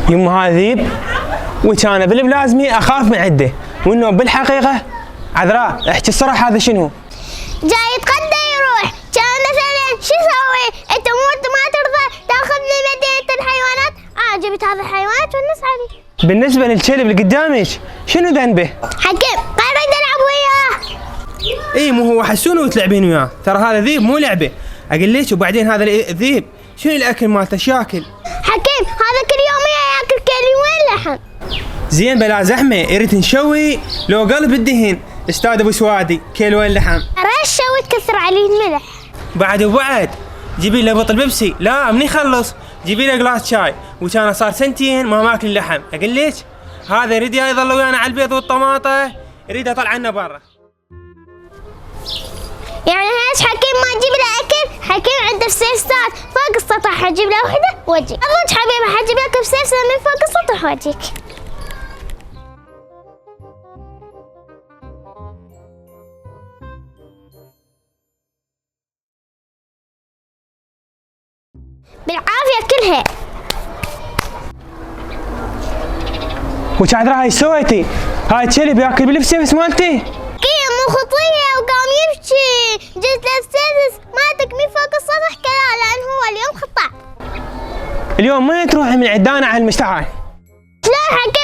يمه هذا ذيب، وكان بالبلازمي اخاف من عده، وانه بالحقيقه عذراء احكي الصراحه هذا شنو؟ جاي يتغدى يروح، كان مثلا شو يسوي؟ انت ما ترضى تاخذني مدينة الحيوانات؟ جبت هذا الحيوانات والناس عليه. بالنسبه للكلب اللي قدامك شنو ذنبه؟ حكيم ما اريد العب وياه. اي مو هو حسون وتلعبين وياه، ترى هذا ذيب مو لعبه، اقول لك. وبعدين هذا الذيب شنو الاكل مالته شاكل؟ حكيم هذا كل يوم ياكل كيلوين لحم. زين بلا زحمه، يريد نشوي لو قلب الدهن استاذ ابو سوادي كيلوين لحم. رشه وتكثر عليه الملح. بعد جيبي له بطل بيبسي، لا من يخلص جيبي له جلاس شاي، وكان صار سنتين ما ماكل اللحم. اقول لك هذا يريد يظل ويانا على البيض والطماطه، يريد يطلعنا برا. يعني ليش حكيم ما تجيب له اكل؟ حكيم عنده بسيستات فوق السطح، حجيب له وحده واجيك. اضج حبيبي حجيب لك بسيستة من فوق السطح واجيك. بالعافية كلها. وش عذراء هاي سويتي؟ هاي الكلب ياكل بالفسيفس مالتي؟ كيم مو خطية وقام يبكي، جيت له السيفس مالتك من فوق السطح كذا، لأن هو اليوم خطأ. اليوم ما تروحي من عدانا على المشتعل. شلون حكيم